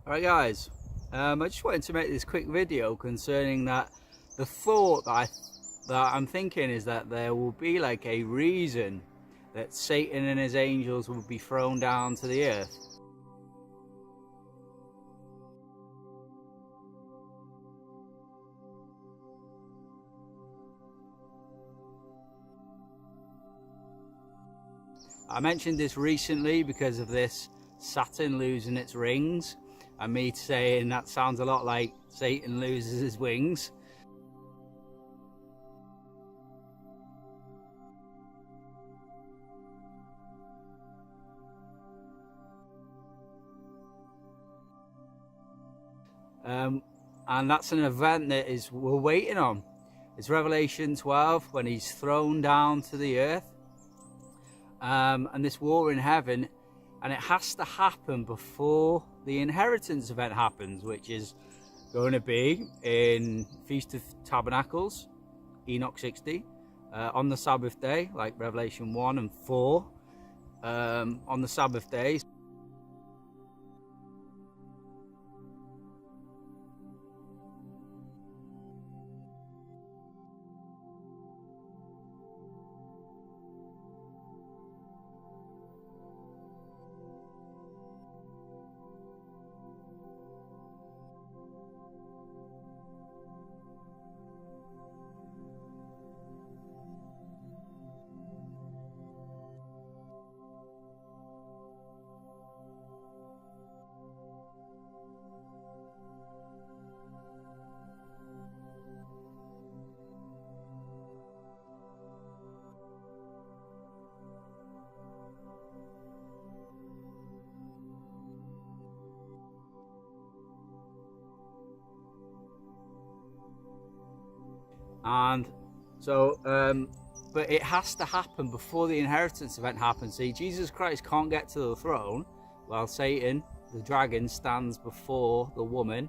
Alright guys, I just wanted to make this quick video concerning that the thought that I'm thinking is that there will be like a reason that Satan and his angels will be thrown down to the earth. I mentioned this recently because of this Saturn losing its rings, and me saying that sounds a lot like Satan loses his wings. And that's an event that we're waiting on. It's Revelation 12 when he's thrown down to the earth, and this war in heaven, and it has to happen before the inheritance event happens, which is going to be in Feast of Tabernacles, Enoch 60, on the Sabbath day, like Revelation 1 and 4, on the Sabbath days. And so, but it has to happen before the inheritance event happens. See, Jesus Christ can't get to the throne while Satan, the dragon, stands before the woman.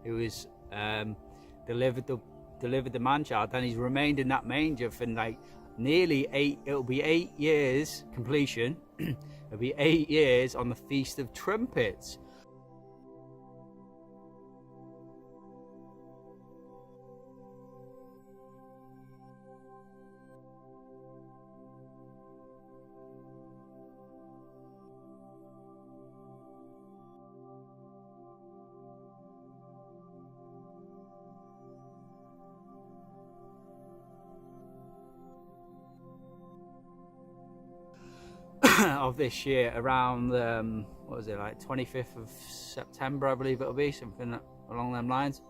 Who is delivered the man-child, and he's remained in that manger for like nearly it'll be 8 years completion. It'll be 8 years on the Feast of Trumpets. Of this year, around what was it, like 25th of September, I believe it'll be, something along them lines.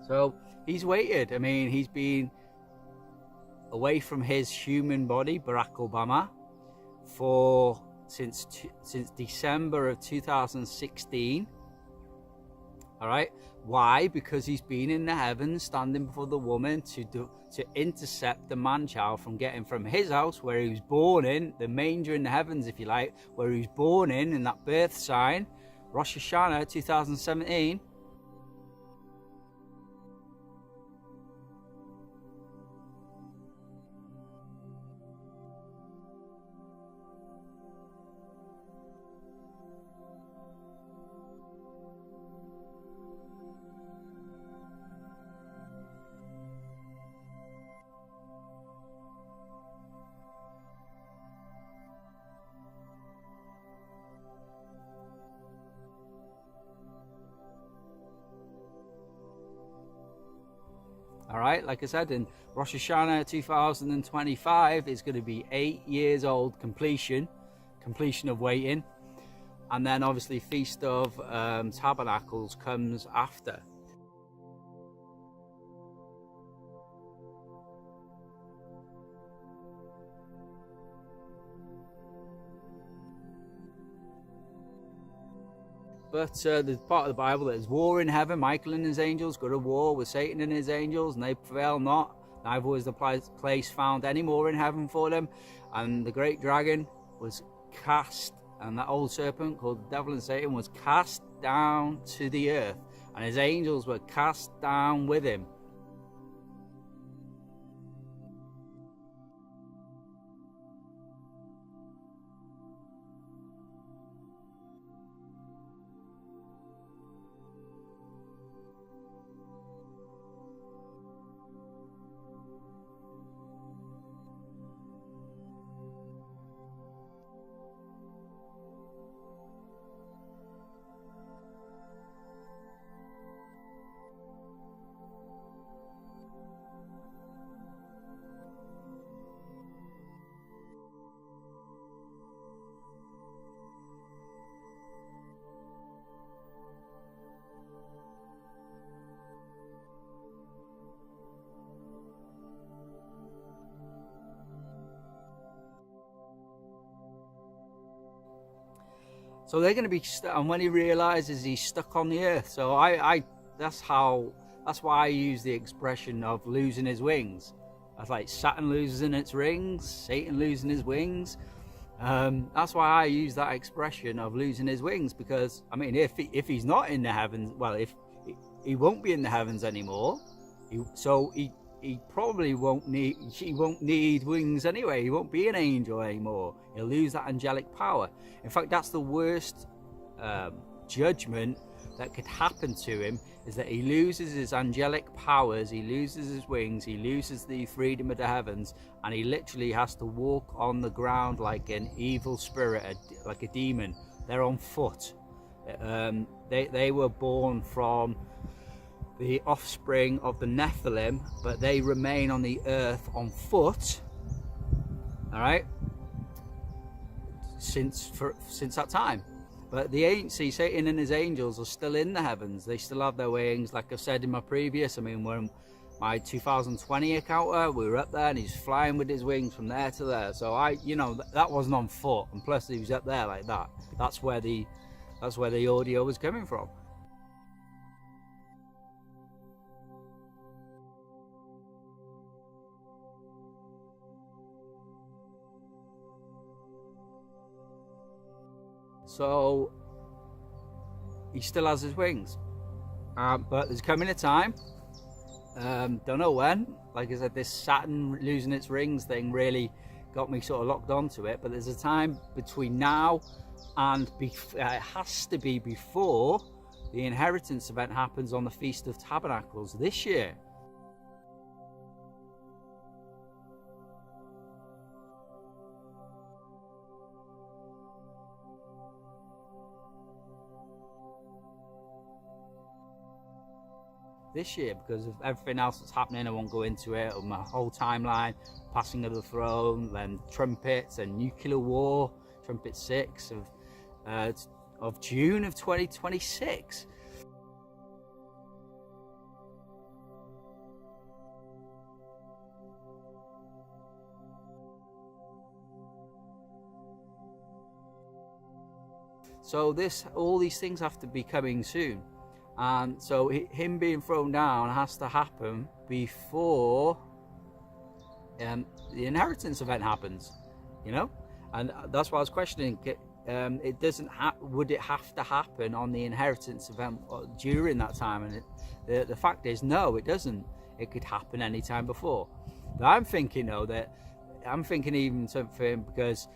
So he's waited. I mean, he's been away from his human body, Barack Obama, for since December of 2016. All right, why? Because he's been in the heavens standing before the woman to intercept the man-child from getting from his house, where he was born in, the manger in the heavens, if you like, where he was born in that birth sign, Rosh Hashanah 2017. All right, like I said, in Rosh Hashanah 2025 is going to be 8 years old completion of waiting, and then obviously Feast of Tabernacles comes after. But there's part of the Bible that is war in heaven. Michael and his angels go to war with Satan and his angels, and they prevail not. neither was the place found any more in heaven for them. And the great dragon was cast, and that old serpent called the devil and Satan was cast down to the earth, and his angels were cast down with him. So they're going to be stuck, and when he realizes he's stuck on the earth, so that's why I use the expression of losing his wings. That's like Saturn losing its rings, Satan losing his wings. That's why I use that expression of losing his wings, because I mean, if he's not in the heavens, well, if he won't be in the heavens anymore, he probably won't need wings anyway. He won't be an angel anymore. He'll lose that angelic power. In fact, that's the worst judgment that could happen to him, is that he loses his angelic powers, he loses his wings, he loses the freedom of the heavens, and he literally has to walk on the ground like an evil spirit, like a demon. They're on foot. They were born from the offspring of the Nephilim, but they remain on the earth on foot, all right, since that time. But Satan and his angels are still in the heavens. They still have their wings, like I've said in my previous, I mean, when my 2020 encounter, we were up there and he's flying with his wings from there to there. So that wasn't on foot, and plus he was up there like that. That's where the audio was coming from. So he still has his wings, but there's coming a time, don't know when. Like I said, this Saturn losing its rings thing really got me sort of locked onto it, but there's a time between now and it has to be before the inheritance event happens on the Feast of Tabernacles this year. This year, because of everything else that's happening. I won't go into it, of my whole timeline, passing of the throne, then trumpets and nuclear war, trumpet 6 of June of 2026. So all these things have to be coming soon. And so him being thrown down has to happen before the inheritance event happens, and that's why I was questioning. It doesn't. Would it have to happen on the inheritance event during that time? And the fact is, no, it doesn't. It could happen any time before. But I'm thinking even something, because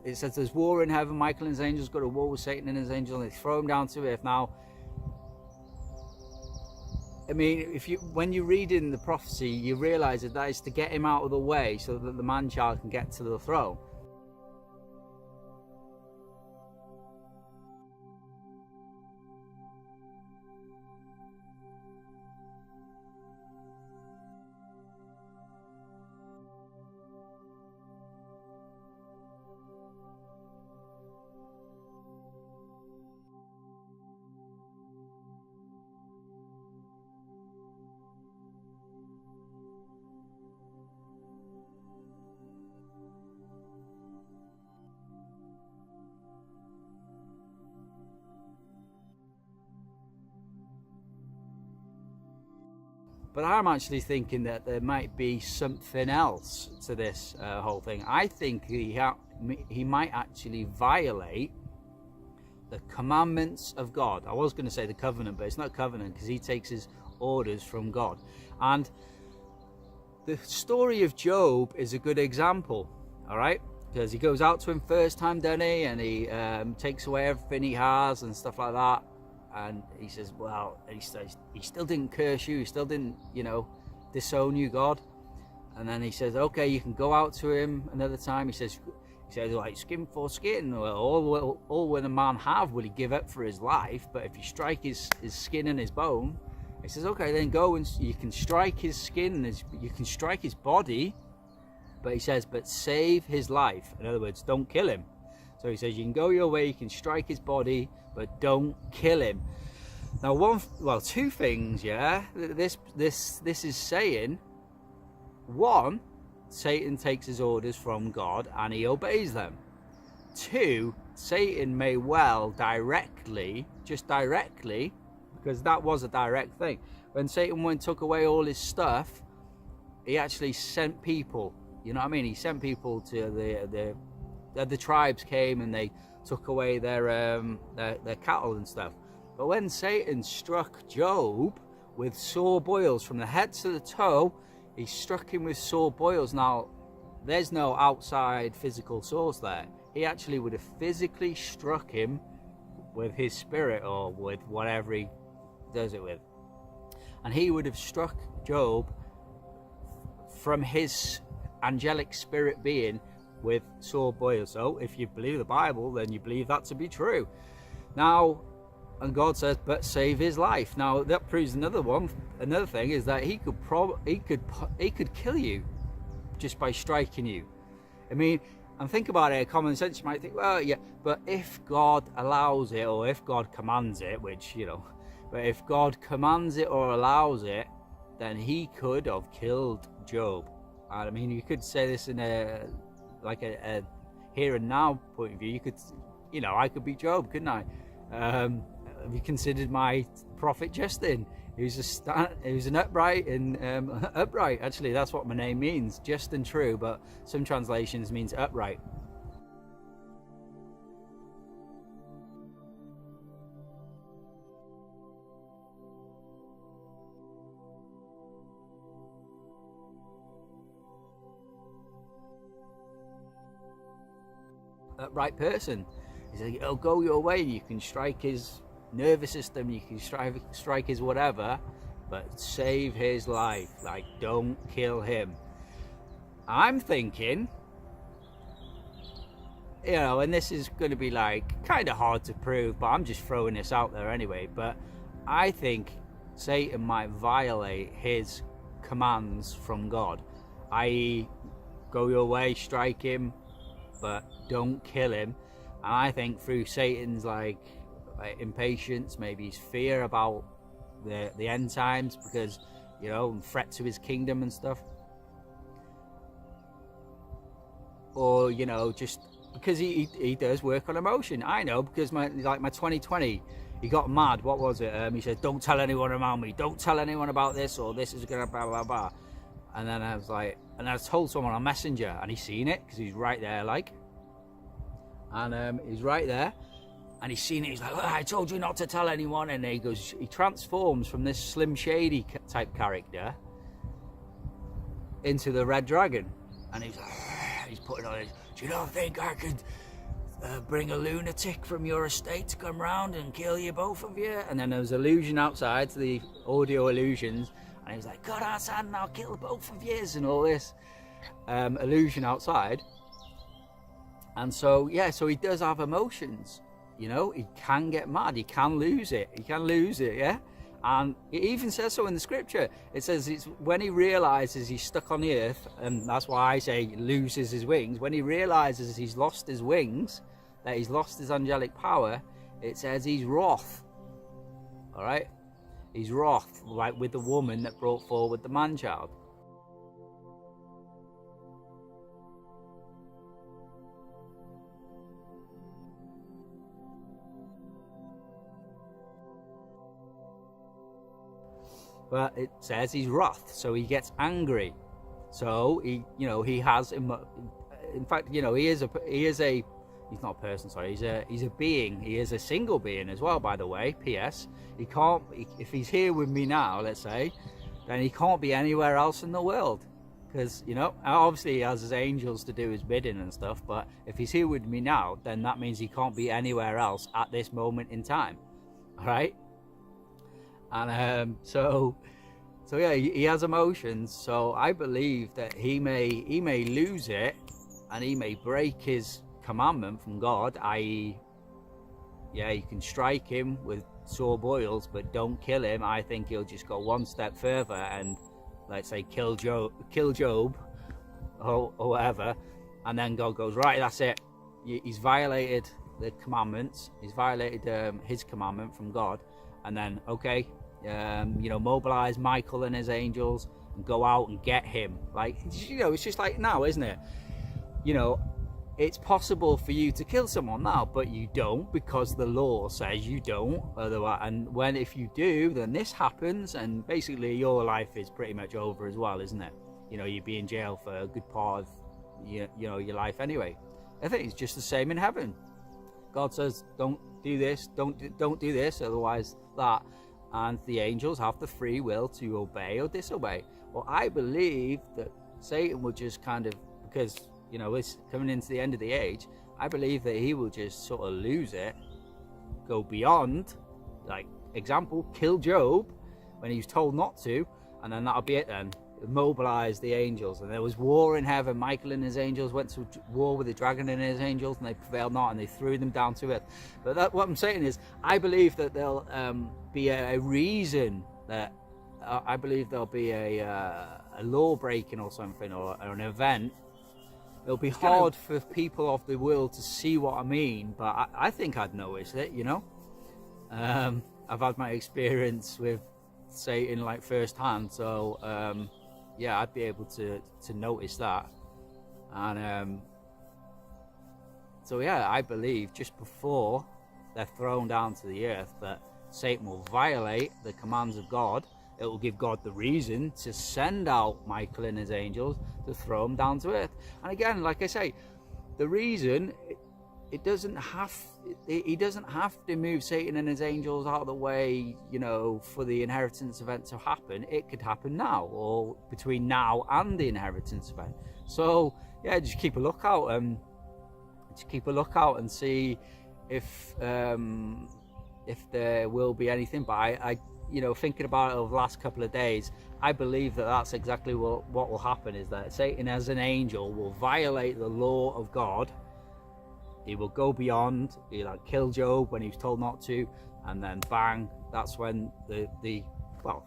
it says there's war in heaven. Michael and his angels got a war with Satan and his angels, and they throw him down to earth. Now, I mean, when you read in the prophecy, you realize that is to get him out of the way so that the man-child can get to the throne. But I'm actually thinking that there might be something else to this whole thing. I think he might actually violate the commandments of God. I was going to say the covenant, but it's not covenant because he takes his orders from God. And the story of Job is a good example, all right? Because he goes out to him first time, doesn't he? And he takes away everything he has and stuff like that. And he says, well, he says, he still didn't curse you. He still didn't, disown you, God. And then he says, okay, you can go out to him another time. He says, like, skin for skin. Well, all will a man have will he give up for his life. But if you strike his skin and his bone, he says, okay, then go and you can strike his skin, and you can strike his body. But he says, but save his life. In other words, don't kill him. So he says, you can go your way, you can strike his body, but don't kill him. Now, two things, yeah. This is saying, one, Satan takes his orders from God and he obeys them. Two, Satan may well directly, because that was a direct thing. When Satan went and took away all his stuff, he actually sent people. You know what I mean? He sent people to the tribes came and they took away their cattle and stuff. But when Satan struck Job with sore boils from the head to the toe, he struck him with sore boils. Now, there's no outside physical source there. He actually would have physically struck him with his spirit or with whatever he does it with. And he would have struck Job from his angelic spirit being with sore boils. So if you believe the Bible, then you believe that to be true. Now, and God says, but save his life. Now that proves another thing is that he could kill you just by striking you. I mean, and think about it, common sense, you might think, well, yeah, but if God allows it, or if God commands it, which, but if God commands it or allows it, then he could have killed Job. And I mean, you could say this in a here and now point of view. You could, I could be Job, couldn't I? Have you considered my prophet Justin? He was an upright and upright. Actually, that's what my name means, just and true. But some translations means upright. Upright person. He said, "Oh, go your way. You can strike his nervous system. You can strike his whatever, but save his life. Like, don't kill him." I'm thinking, and this is going to be like kind of hard to prove, but I'm just throwing this out there anyway. But I think Satan might violate his commands from God, i.e., go your way, strike him, but don't kill him. And I think through Satan's like impatience, maybe his fear about the end times, because threat to his kingdom and stuff, or just because he does work on emotion. I know, because my 2020, he got mad. What was it? He said, "Don't tell anyone around me. Don't tell anyone about this, or this is gonna blah blah blah." And then I was like, and I told someone on Messenger, and he's seen it because he's right there, and he's right there, and he's seen it. He's like, "Oh, I told you not to tell anyone." And he transforms from this Slim Shady type character into the Red Dragon, and he's putting on his, "Do you not think I could bring a lunatic from your estate to come round and kill you, both of you?" And then there was illusion outside, to the audio illusions, and he was like, "Cut outside and I'll kill both of you," and all this illusion outside. And so he does have emotions. He can get mad, he can lose it, yeah. And it even says so in the scripture. It says it's when he realizes he's stuck on the earth, and that's why I say he loses his wings. When he realizes he's lost his wings, that he's lost his angelic power, it says he's wroth. All right, he's wroth, like with the woman that brought forward the man-child. but it says he's wrath, so he gets angry. So he has, in fact, he is a he's not a person, sorry, he's a being. He is a single being as well, by the way. P.S. He can't, if he's here with me now, let's say, then he can't be anywhere else in the world, because obviously he has his angels to do his bidding and stuff, but if he's here with me now, then that means he can't be anywhere else at this moment in time. All right. And so yeah, he has emotions. So I believe that he may lose it, and he may break his commandment from God, i.e., you can strike him with sore boils, but don't kill him. I think he'll just go one step further and, let's say, kill Job or whatever, and then God goes, right, that's it. He's violated the commandments. He's violated his commandment from God, and then mobilize Michael and his angels and go out and get him. Like, it's just like now, isn't it? It's possible for you to kill someone now, but you don't, because the law says you don't. Otherwise, and if you do, then this happens, and basically your life is pretty much over as well, isn't it? You'd be in jail for a good part of your life anyway. I think it's just the same in heaven. God says, don't do this, don't do this, otherwise that, and the angels have the free will to obey or disobey. Well, I believe that Satan will just kind of, because it's coming into the end of the age, I believe that he will just sort of lose it, go beyond, like, example, kill Job when he was told not to, and then that'll be it then. Mobilize the angels, and there was war in heaven. Michael and his angels went to war with the dragon and his angels, and they prevailed not, and they threw them down to earth. But what I'm saying is, I believe that there'll be a reason that I believe there'll be a law breaking or something, or an event. It'll be hard for people of the world to see what I mean, but I think I'd notice it. I've had my experience with Satan like firsthand, so I'd be able to notice that. And I believe just before they're thrown down to the earth, that Satan will violate the commands of God. It will give God the reason to send out Michael and his angels to throw them down to earth. And again, like I say, the reason, he doesn't have to move Satan and his angels out of the way, for the inheritance event to happen. It could happen now, or between now and the inheritance event. So just keep a lookout, and see if there will be anything. But I thinking about it over the last couple of days, I believe that that's exactly what will happen, is that Satan as an angel will violate the law of God. He will go beyond, kill Job when he was told not to, and then bang, that's when it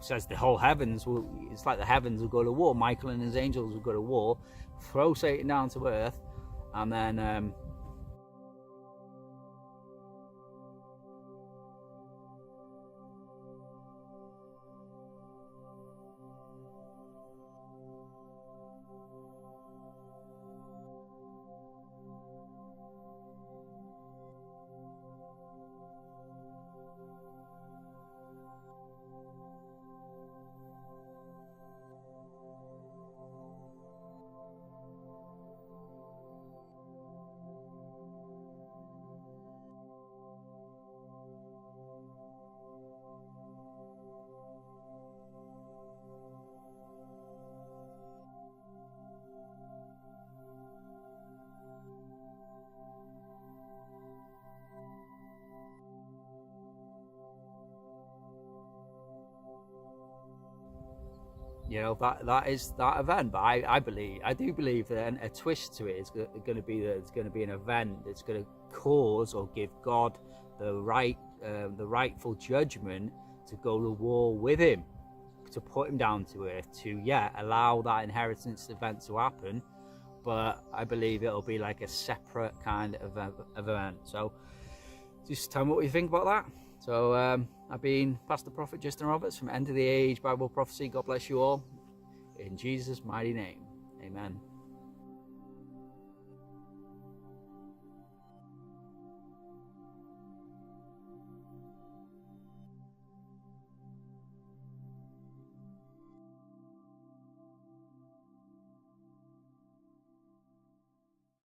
says the whole heavens will, it's like the heavens will go to war. Michael and his angels will go to war, throw Satan down to earth, and then that is that event. But I do believe that a twist to it is going to be that it's going to be an event that's going to cause or give God the rightful judgment to go to war with him, to put him down to earth, to allow that inheritance event to happen. But I believe it'll be like a separate kind of event. So just tell me what you think about that. So I've been Pastor Prophet Justin Roberts from End of the Age Bible Prophecy. God bless you all. In Jesus' mighty name. Amen.